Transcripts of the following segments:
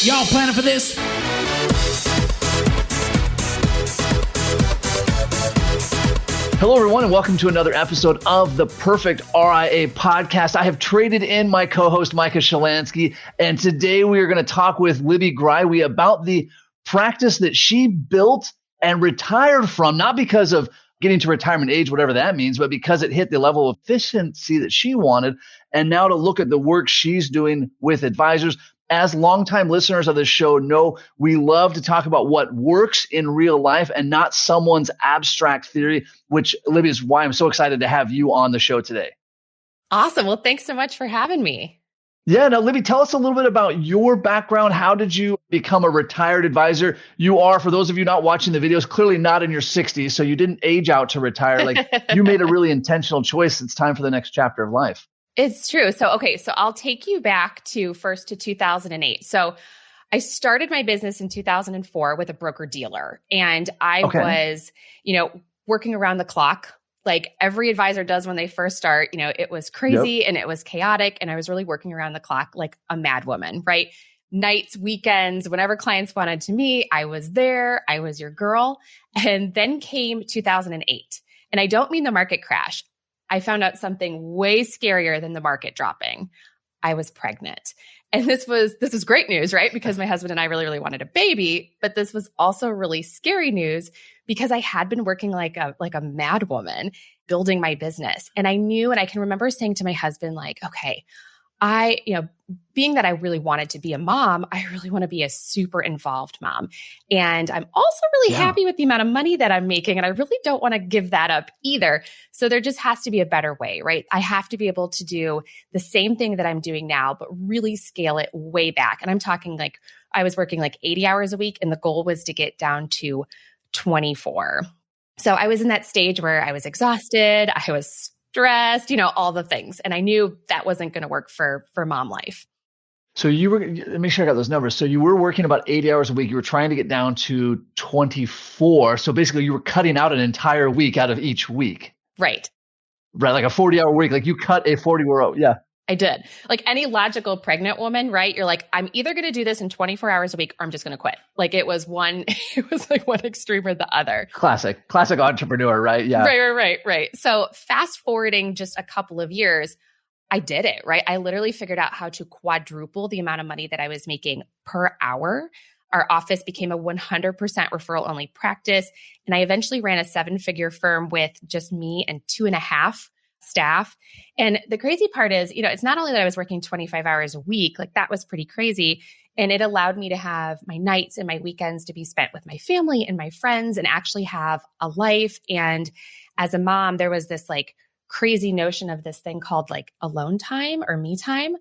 Y'all planning for this? Hello, everyone, and welcome to another episode of the Perfect RIA podcast. I have traded in my co-host, Micah Shalansky, and today we are going to talk with Libby Greiwe about the practice that she built and retired from, not because of getting to retirement age, whatever that means, but because it hit the level of efficiency that she wanted, and now to look at the work she's doing with advisors. As longtime listeners of this show know, we love to talk about what works in real life and not someone's abstract theory, which, Libby, is why I'm so excited to have you on the show today. Awesome. Well, thanks so much for having me. Yeah. Now, Libby, tell us a little bit about your background. How did you become a retired advisor? You are, for those of you not watching the videos, clearly not in your 60s, so you didn't age out to retire. Like, you made a really intentional choice. It's time for the next chapter of life. It's true. So I'll take you back to 2008. So I started my business in 2004 with a broker dealer, and I was, working around the clock like every advisor does when they first start. It was crazy and it was chaotic, and I was really working around the clock like a mad woman, right? Nights, weekends, whenever clients wanted to meet, I was there. I was your girl. And then came 2008. And I don't mean the market crash. I found out something way scarier than the market dropping. I was pregnant. And this was great news, right? Because my husband and I really, really wanted a baby. But this was also really scary news because I had been working like a mad woman building my business. And I knew, and I can remember saying to my husband, like, okay, being that I really wanted to be a mom, I really want to be a super involved mom. And I'm also really happy with the amount of money that I'm making. And I really don't want to give that up either. So there just has to be a better way, right? I have to be able to do the same thing that I'm doing now, but really scale it way back. And I'm talking like I was working like 80 hours a week, and the goal was to get down to 24. So I was in that stage where I was exhausted. I was stressed, all the things. And I knew that wasn't going to work for mom life. So let me sure I got those numbers. So you were working about 80 hours a week. You were trying to get down to 24. So basically you were cutting out an entire week out of each week. Right. Right. Like a 40-hour week. Like you cut a 40-hour. Yeah. I did. Like any logical pregnant woman, right? You're like, I'm either going to do this in 24 hours a week or I'm just going to quit. Like it was like one extreme or the other. Classic entrepreneur, right? Yeah. Right. So fast forwarding just a couple of years, I did it, right? I literally figured out how to quadruple the amount of money that I was making per hour. Our office became a 100% referral only practice. And I eventually ran a 7-figure firm with just me and 2.5 staff. And the crazy part is, it's not only that I was working 25 hours a week, like that was pretty crazy. And it allowed me to have my nights and my weekends to be spent with my family and my friends and actually have a life. And as a mom, there was this like crazy notion of this thing called like alone time or me time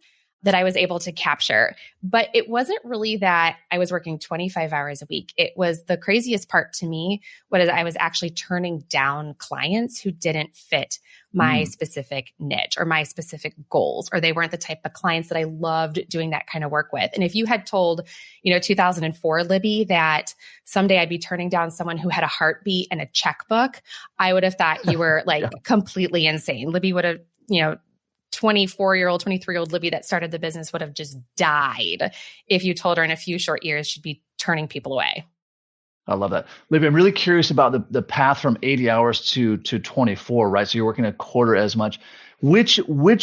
that I was able to capture. But it wasn't really that I was working 25 hours a week. It was the craziest part to me was I was actually turning down clients who didn't fit my specific niche or my specific goals, or they weren't the type of clients that I loved doing that kind of work with. And if you had told, 2004, Libby, that someday I'd be turning down someone who had a heartbeat and a checkbook, I would have thought you were like completely insane. Libby would have, 24-year-old, 23-year-old Libby that started the business would have just died if you told her in a few short years she'd be turning people away. I love that. Libby, I'm really curious about the path from 80 hours to 24, right? So you're working a quarter as much. Which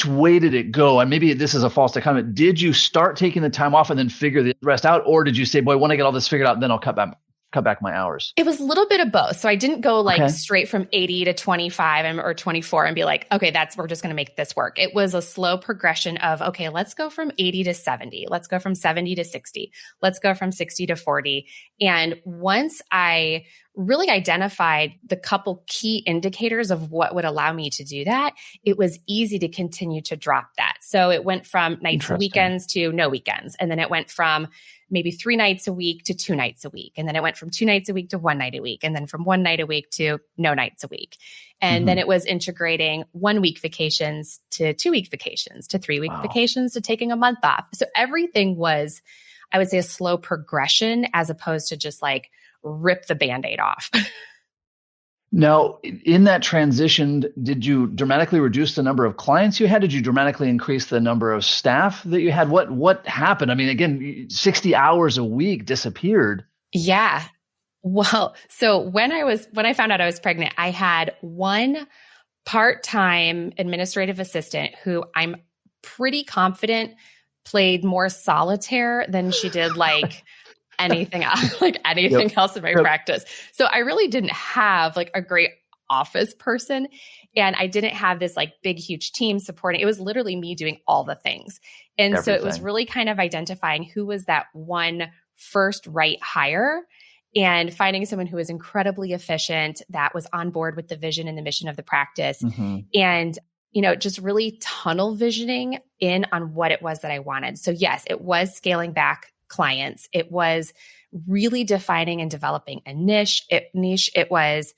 way did it go? And maybe this is a false dichotomy. Did you start taking the time off and then figure the rest out? Or did you say, boy, when I get all this figured out, then I'll cut back my hours? It was a little bit of both. So I didn't go like straight from 80 to 25 or 24 and be like, okay, we're just going to make this work. It was a slow progression of, okay, let's go from 80 to 70. Let's go from 70 to 60. Let's go from 60 to 40. And once I really identified the couple key indicators of what would allow me to do that, it was easy to continue to drop that. So it went from nights and weekends to no weekends. And then it went from maybe 3 nights a week to 2 nights a week. And then it went from 2 nights a week to 1 night a week. And then from 1 night a week to no nights a week. And then it was integrating 1 week vacations to 2 week vacations to 3 week vacations to taking a month off. So everything was, I would say, a slow progression as opposed to just like rip the Band-Aid off. Now, in that transition, did you dramatically reduce the number of clients you had? Did you dramatically increase the number of staff that you had? What happened? I mean, again, 60 hours a week disappeared. Yeah. Well, so when I found out I was pregnant, I had one part-time administrative assistant who I'm pretty confident played more solitaire than she did like anything else, else in my practice. So I really didn't have like a great office person, and I didn't have this like big, huge team supporting. It was literally me doing all the things. And so it was really kind of identifying who was that one first right hire and finding someone who was incredibly efficient, that was on board with the vision and the mission of the practice. And, just really tunnel visioning in on what it was that I wanted. So yes, it was scaling back clients. It was really defining and developing a niche. It was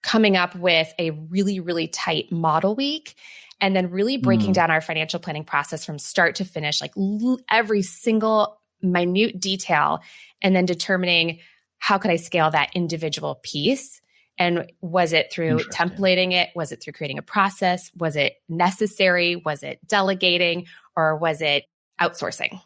coming up with a really, really tight model week, and then really breaking down our financial planning process from start to finish, like every single minute detail, and then determining how could I scale that individual piece. And was it through templating it? Was it through creating a process? Was it necessary? Was it delegating? Or was it outsourcing?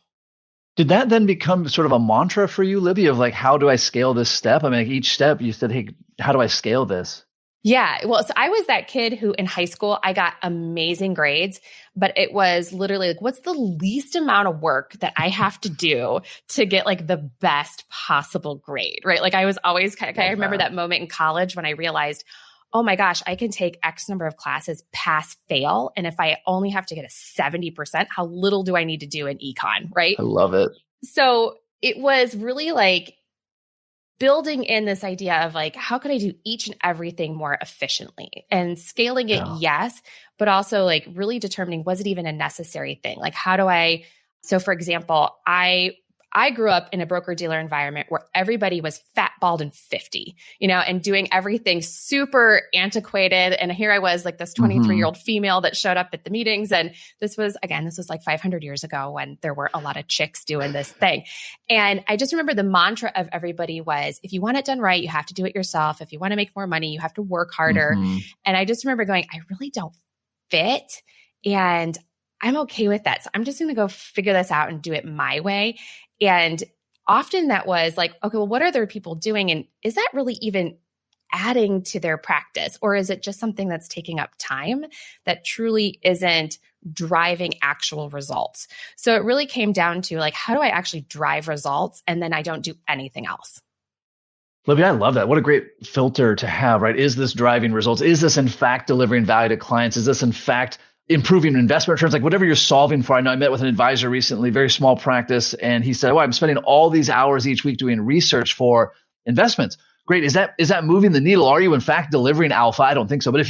Did that then become sort of a mantra for you, Libby, of like, how do I scale this step? I mean, like each step you said, hey, how do I scale this? Yeah. Well, so I was that kid who in high school, I got amazing grades, but it was literally like, what's the least amount of work that I have to do to get like the best possible grade, right? Like I was always I remember that moment in college when I realized, oh my gosh, I can take X number of classes, pass, fail. And if I only have to get a 70%, how little do I need to do in econ, right? I love it. So it was really like building in this idea of like, how could I do each and everything more efficiently and scaling it? Yes. But also like really determining, was it even a necessary thing? Like, so for example, I grew up in a broker-dealer environment where everybody was fat, bald, and 50, and doing everything super antiquated. And here I was like this 23-year-old female that showed up at the meetings. And this was like 500 years ago when there were a lot of chicks doing this thing. And I just remember the mantra of everybody was, if you want it done right, you have to do it yourself. If you want to make more money, you have to work harder. And I just remember going, I really don't fit. And I'm okay with that. So I'm just going to go figure this out and do it my way. And often that was like, okay, well, what are other people doing? And is that really even adding to their practice? Or is it just something that's taking up time that truly isn't driving actual results? So it really came down to like, how do I actually drive results? And then I don't do anything else. Libby, I love that. What a great filter to have, right? Is this driving results? Is this in fact delivering value to clients? Is this in fact improving investment returns, like whatever you're solving for? I know I met with an advisor recently, very small practice, and he said, I'm spending all these hours each week doing research for investments. Great. Is that moving the needle? Are you in fact delivering alpha? I don't think so. But if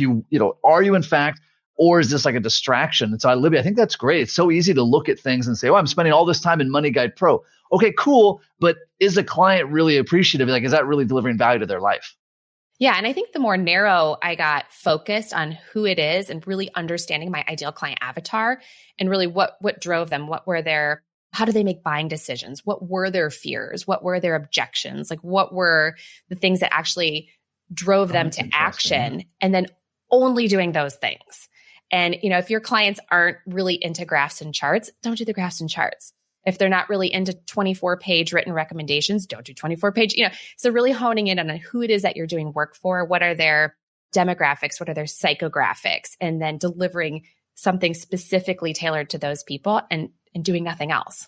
are you in fact, or is this like a distraction? And so Libby, I think that's great. It's so easy to look at things and say, I'm spending all this time in Money Guide Pro. Okay, cool. But is the client really appreciative? Like, is that really delivering value to their life? Yeah. And I think the more narrow I got focused on who it is and really understanding my ideal client avatar and really what drove them, how do they make buying decisions? What were their fears? What were their objections? Like what were the things that actually drove them to action? And then only doing those things. And, if your clients aren't really into graphs and charts, don't do the graphs and charts. If they're not really into 24-page written recommendations, don't do 24-page, So really honing in on who it is that you're doing work for, what are their demographics, what are their psychographics, and then delivering something specifically tailored to those people and doing nothing else.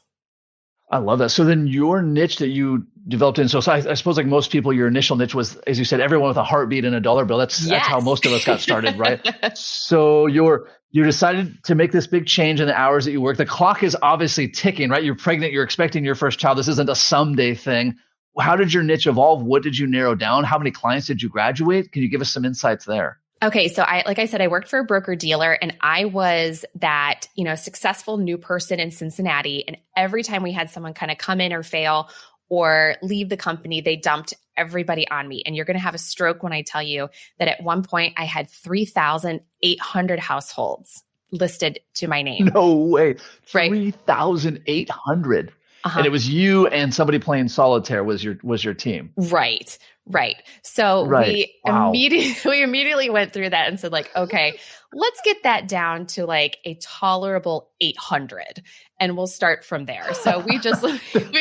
I love that. So then your niche that you developed in, so I suppose like most people, your initial niche was, as you said, everyone with a heartbeat and a dollar bill. That's how most of us got started, right? So you decided to make this big change in the hours that you work. The clock is obviously ticking, right? You're pregnant. You're expecting your first child. This isn't a someday thing. How did your niche evolve? What did you narrow down? How many clients did you graduate? Can you give us some insights there? Okay. So like I said, I worked for a broker dealer and I was that, successful new person in Cincinnati. And every time we had someone kind of come in or fail or leave the company, they dumped everybody on me. And you're going to have a stroke when I tell you that at one point I had 3,800 households listed to my name. No way. Right. 3,800. And it was you and somebody playing solitaire was your team. Right. Right. So Right. Wow. we immediately went through that and said like, okay, let's get that down to like a tolerable 800 and we'll start from there. So we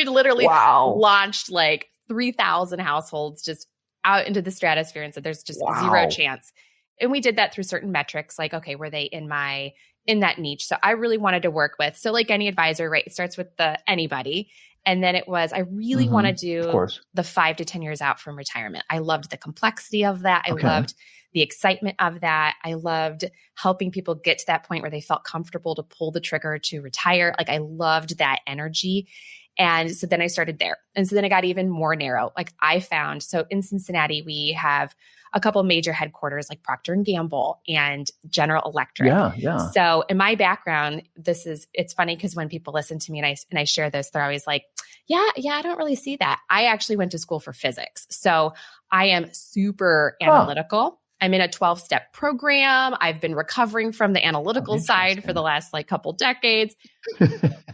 literally Wow. launched like 3,000 households just out into the stratosphere and said there's just zero chance. And we did that through certain metrics like, okay, were they in that niche? So I really wanted to work with, so like any advisor, right? It starts with the anybody. And then it was, I really want to do the 5 to 10 years out from retirement. I loved the complexity of that. I loved the excitement of that. I loved helping people get to that point where they felt comfortable to pull the trigger to retire. Like I loved that energy. And so then I started there. And so then it got even more narrow. Like I found, so in Cincinnati, we have a couple major headquarters like Procter & Gamble and General Electric. Yeah. So in my background, it's funny because when people listen to me and I share this, they're always like, yeah, I don't really see that. I actually went to school for physics. So I am super analytical. I'm in a 12-step program. I've been recovering from the analytical side for the last like couple decades.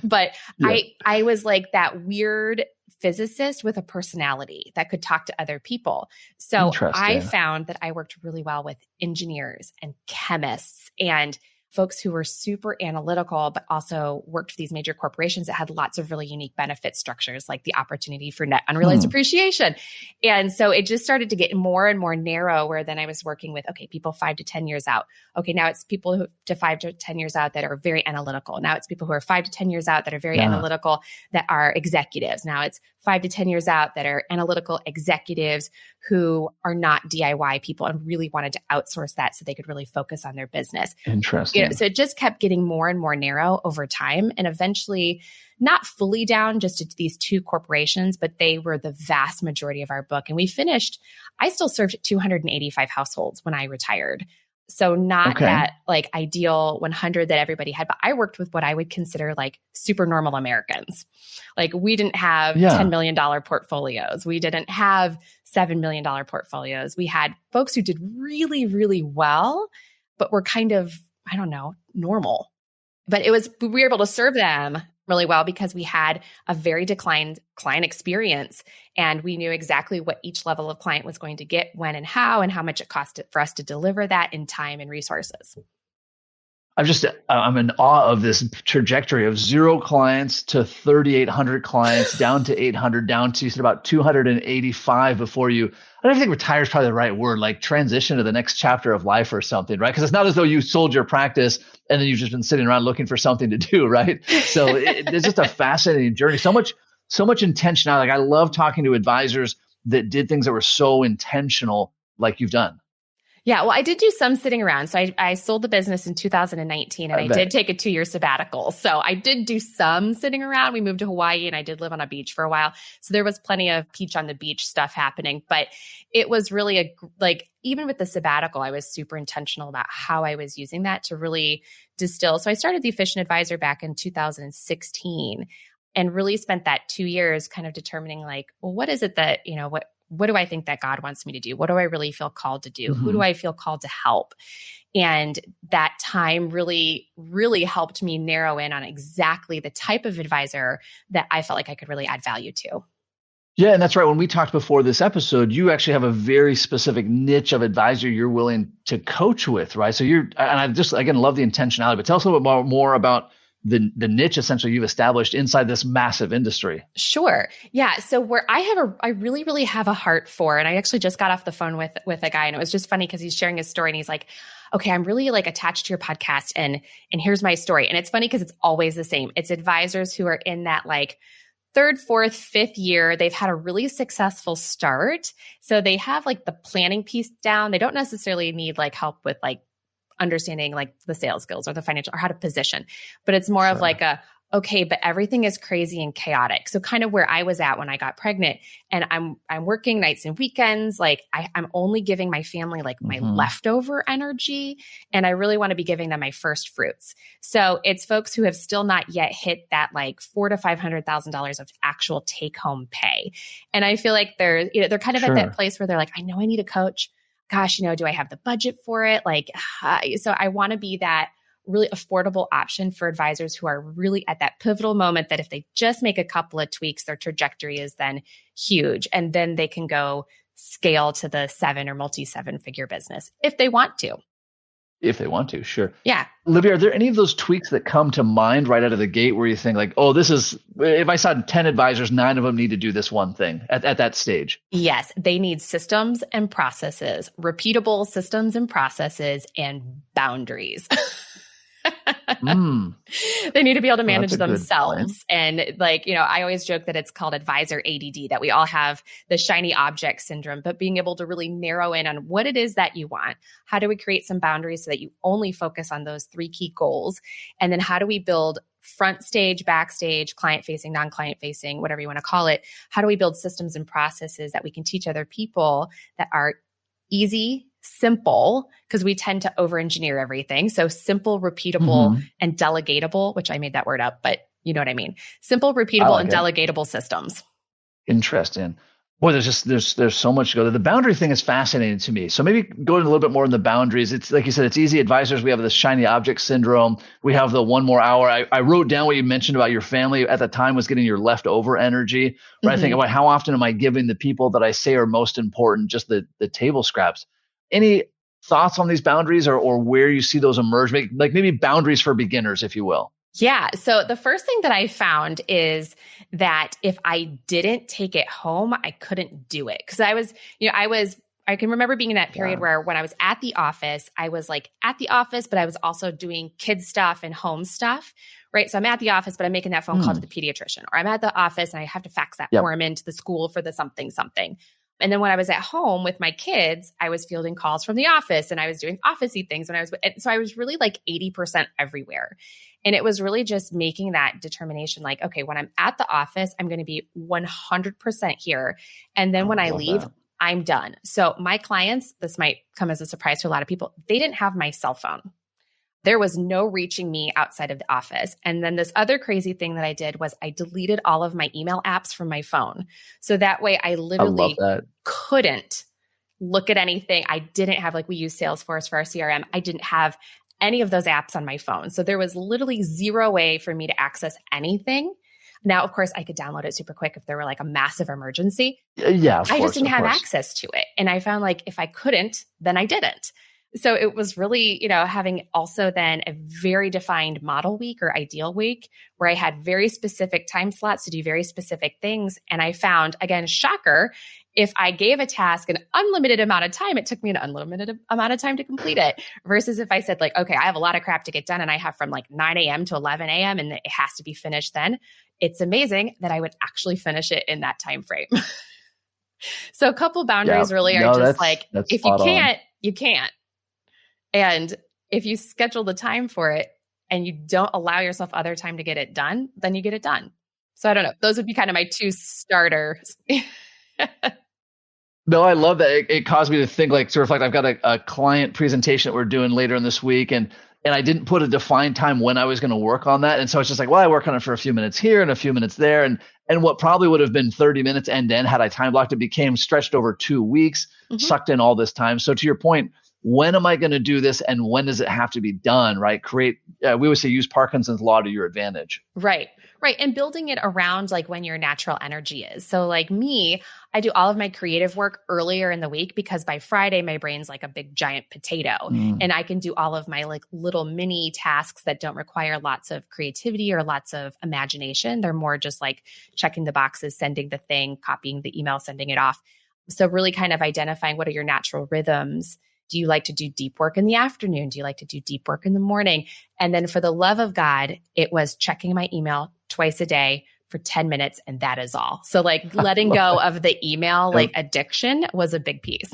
But I was like that weird physicist with a personality that could talk to other people. So I found that I worked really well with engineers and chemists and folks who were super analytical, but also worked for these major corporations that had lots of really unique benefit structures, like the opportunity for net unrealized appreciation. And so it just started to get more and more narrow, where then I was working with, okay, people 5 to 10 years out. Okay, now it's people who to 5 to 10 years out that are very analytical. Now it's people who are 5 to 10 years out that are very analytical, that are executives. Now it's 5 to 10 years out that are analytical executives who are not DIY people and really wanted to outsource that so they could really focus on their business. Interesting. So it just kept getting more and more narrow over time, and eventually not fully down just to these 2 corporations, but they were the vast majority of our book. And I still served 285 households when I retired. So not that like ideal 100 that everybody had, but I worked with what I would consider like super normal Americans. Like we didn't have $10 million portfolios. We didn't have $7 million portfolios. We had folks who did really, really well, but were kind of, I don't know, normal. But we were able to serve them really well because we had a very declined client experience, and we knew exactly what each level of client was going to get, when and how much it cost for us to deliver that in time and resources. I'm in awe of this trajectory of 0 clients to 3,800 clients, down to 800, down to, you said, about 285 before you, I don't think retire is probably the right word, like transition to the next chapter of life or something, right? Because it's not as though you sold your practice and then you've just been sitting around looking for something to do, right? So it's just a fascinating journey. So much intentionality. Like I love talking to advisors that did things that were so intentional like you've done. Yeah, well, I did do some sitting around. So I sold the business in 2019 and I did take a 2-year sabbatical. So I did do some sitting around. We moved to Hawaii and I did live on a beach for a while. So there was plenty of peach on the beach stuff happening. But it was really even with the sabbatical, I was super intentional about how I was using that to really distill. So I started the Efficient Advisor back in 2016 and really spent that 2 years kind of determining like, well, what is it that, what do I think that God wants me to do? What do I really feel called to do? Who do I feel called to help? And that time really, really helped me narrow in on exactly the type of advisor that I felt like I could really add value to. Yeah, and that's right. When we talked before this episode, you actually have a very specific niche of advisor you're willing to coach with, right? So and I just, again, love the intentionality, but tell us a little bit more about the niche essentially you've established inside this massive industry. Sure. Yeah. So where I really, really have a heart for, and I actually just got off the phone with a guy, and it was just funny because he's sharing his story and he's like, okay, I'm really like attached to your podcast and here's my story. And it's funny because it's always the same. It's advisors who are in that like 3rd, 4th, 5th year. They've had a really successful start. So they have like the planning piece down. They don't necessarily need like help with like understanding like the sales skills or the financial or how to position, but it's more of like okay, but everything is crazy and chaotic. So kind of where I was at when I got pregnant, and I'm working nights and weekends. Like I'm only giving my family like my leftover energy, and I really want to be giving them my first fruits. So it's folks who have still not yet hit that like $400,000 to $500,000 of actual take home pay. And I feel like they're kind of at that place where they're like, I know I need a coach. Gosh, do I have the budget for it? So I want to be that really affordable option for advisors who are really at that pivotal moment that if they just make a couple of tweaks, their trajectory is then huge. And then they can go scale to the 7 or multi-7 figure business if they want to. If they want to, sure. Yeah. Libby, are there any of those tweaks that come to mind right out of the gate where you think like, oh, this is, if I saw 10 advisors, 9 of them need to do this one thing at that stage? Yes. They need systems and processes, repeatable systems and processes, and boundaries. They need to be able to manage themselves. And like, I always joke that it's called advisor ADD, that we all have the shiny object syndrome, but being able to really narrow in on what it is that you want. How do we create some boundaries so that you only focus on those 3 key goals? And then how do we build front stage, backstage, client facing, non-client facing, whatever you want to call it? How do we build systems and processes that we can teach other people that are easy, simple, because we tend to over-engineer everything. So simple, repeatable, and delegatable, which I made that word up, but you know what I mean. Simple, repeatable, and delegatable systems. Interesting. Boy, there's so much to go there. The boundary thing is fascinating to me. So maybe go in a little bit more in the boundaries. It's like you said, it's easy advisors. We have this shiny object syndrome. We have the one more hour. I wrote down what you mentioned about your family at the time was getting your leftover energy. Where I think about how often am I giving the people that I say are most important just the table scraps. Any thoughts on these boundaries or where you see those emerge? Like maybe boundaries for beginners, if you will. Yeah. So the first thing that I found is that if I didn't take it home, I couldn't do it. Cause I can remember being in that period where when I was at the office, I was like at the office, but I was also doing kids stuff and home stuff, right? So I'm at the office, but I'm making that phone call to the pediatrician, or I'm at the office and I have to fax that form into the school for the something. And then when I was at home with my kids, I was fielding calls from the office and I was doing office-y things. So I was really like 80% everywhere. And it was really just making that determination, like, okay, when I'm at the office, I'm going to be 100% here. And then when I leave, I'm done. So my clients, this might come as a surprise to a lot of people, they didn't have my cell phone. There was no reaching me outside of the office. And then this other crazy thing that I did was I deleted all of my email apps from my phone. So that way I literally couldn't look at anything. I didn't have, like, we use Salesforce for our CRM. I didn't have any of those apps on my phone. So there was literally zero way for me to access anything. Now, of course, I could download it super quick if there were like a massive emergency. Yeah, I just didn't have access to it. And I found like if I couldn't, then I didn't. So it was really, having also then a very defined model week or ideal week where I had very specific time slots to do very specific things. And I found, again, shocker, if I gave a task an unlimited amount of time, it took me an unlimited amount of time to complete it. Versus if I said like, okay, I have a lot of crap to get done and I have from like 9 a.m. to 11 a.m. and it has to be finished then, it's amazing that I would actually finish it in that time frame. So a couple boundaries really are just like, if you can't, you can't. And if you schedule the time for it and you don't allow yourself other time to get it done, then you get it done. So I don't know. Those would be kind of my 2 starters. No, I love that. It caused me to think like I've got a client presentation that we're doing later in this week. And I didn't put a defined time when I was going to work on that. And so it's just like, well, I work on it for a few minutes here and a few minutes there. And what probably would have been 30 minutes end to end had I time blocked, it became stretched over 2 weeks, sucked in all this time. So to your point, when am I going to do this and when does it have to be done, right? We always say use Parkinson's law to your advantage. Right. And building it around like when your natural energy is. So like me, I do all of my creative work earlier in the week because by Friday, my brain's like a big giant potato and I can do all of my like little mini tasks that don't require lots of creativity or lots of imagination. They're more just like checking the boxes, sending the thing, copying the email, sending it off. So really kind of identifying what are your natural rhythms. Do you like to do deep work in the afternoon? Do you like to do deep work in the morning? And then for the love of God, it was checking my email twice a day for 10 minutes. And that is all. So like letting go of the email, like addiction was a big piece.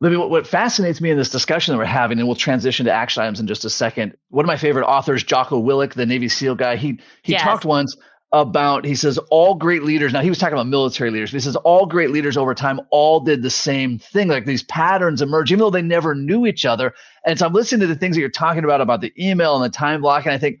Libby, what fascinates me in this discussion that we're having, and we'll transition to action items in just a second. One of my favorite authors, Jocko Willink, the Navy SEAL guy, he talked once about, he says, all great leaders, now he was talking about military leaders, but he says all great leaders over time all did the same thing. Like these patterns emerge, even though they never knew each other. And so I'm listening to the things that you're talking about the email and the time block. And I think,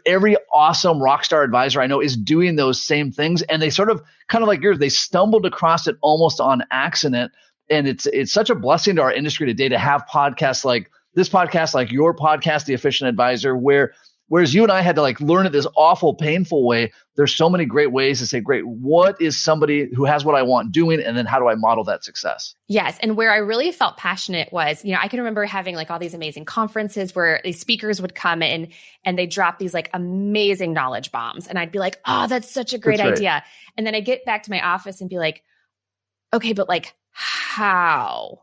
every awesome rock star advisor I know is doing those same things. And they sort of kind of like yours, they stumbled across it almost on accident. And it's such a blessing to our industry today to have podcasts like this podcast, like your podcast, The Efficient Advisor, where Whereas you and I had to like learn it this awful, painful way. There's so many great ways to say, great, what is somebody who has what I want doing? And then how do I model that success? Yes. And where I really felt passionate was, I can remember having like all these amazing conferences where these speakers would come in and they drop these like amazing knowledge bombs. And I'd be like, oh, that's such a great idea. And then I get back to my office and be like, okay, but like how?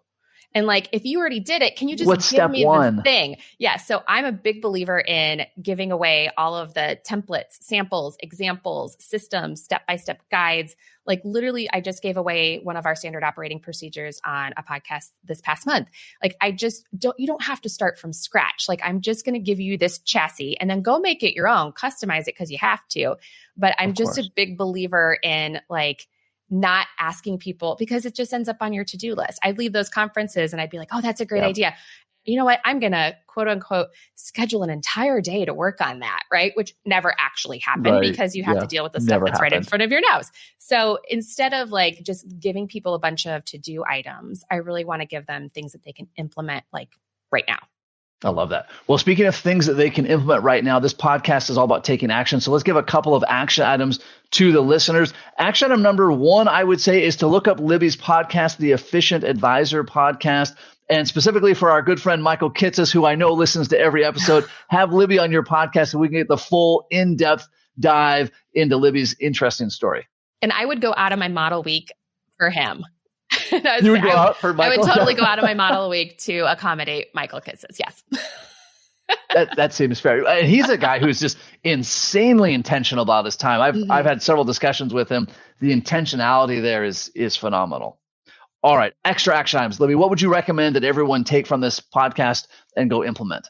And like, if you already did it, can you just give me the thing? Yeah. So I'm a big believer in giving away all of the templates, samples, examples, systems, step-by-step guides. Like literally, I just gave away one of our standard operating procedures on a podcast this past month. Like you don't have to start from scratch. Like I'm just going to give you this chassis and then go make it your own, customize it because you have to. But I'm just a big believer in like, not asking people because it just ends up on your to-do list. I'd leave those conferences and I'd be like, oh, that's a great idea. You know what? I'm going to quote unquote schedule an entire day to work on that, right? Which never actually happened because you have to deal with the stuff that's right in front of your nose. So instead of like just giving people a bunch of to-do items, I really want to give them things that they can implement like right now. I love that. Well, speaking of things that they can implement right now, this podcast is all about taking action. So let's give a couple of action items to the listeners. Action item number 1, I would say, is to look up Libby's podcast, the Efficient Advisor podcast. And specifically for our good friend, Michael Kitces, who I know listens to every episode, have Libby on your podcast so we can get the full in-depth dive into Libby's interesting story. And I would go out of my model week for him. You would go out for Michael? I would totally go out of my model week to accommodate Michael Kitces. Yes. that seems fair. And he's a guy who's just insanely intentional about his time. I've had several discussions with him. The intentionality there is phenomenal. All right. Extra action items. Libby, what would you recommend that everyone take from this podcast and go implement?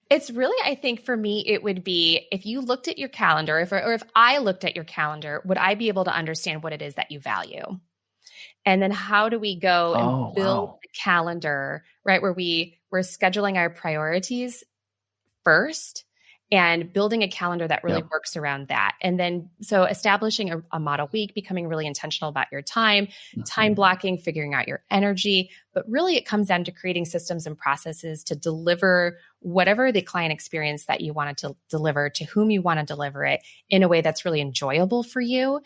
It's really, I think for me, it would be if you looked at your calendar, if I looked at your calendar, would I be able to understand what it is that you value? And then how do we go and build a calendar, right? Where we're scheduling our priorities first and building a calendar that really works around that. And then, so establishing a model week, becoming really intentional about your time, time blocking, figuring out your energy. But really it comes down to creating systems and processes to deliver whatever the client experience that you wanted to deliver to whom you want to deliver it in a way that's really enjoyable for you.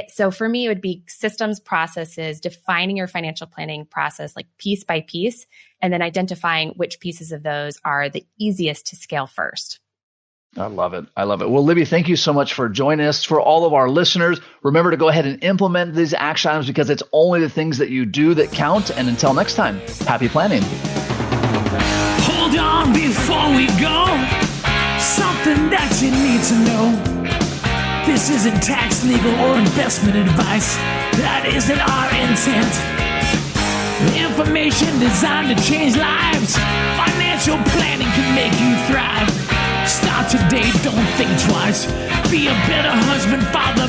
So for me, it would be systems, processes, defining your financial planning process, like piece by piece, and then identifying which pieces of those are the easiest to scale first. I love it. I love it. Well, Libby, thank you so much for joining us. For all of our listeners, remember to go ahead and implement these action items because it's only the things that you do that count. And until next time, happy planning. Hold on before we go. Something that you need to know. This isn't tax, legal, or investment advice. That isn't our intent. Information designed to change lives. Financial planning can make you thrive. Start today, don't think twice. Be a better husband, father,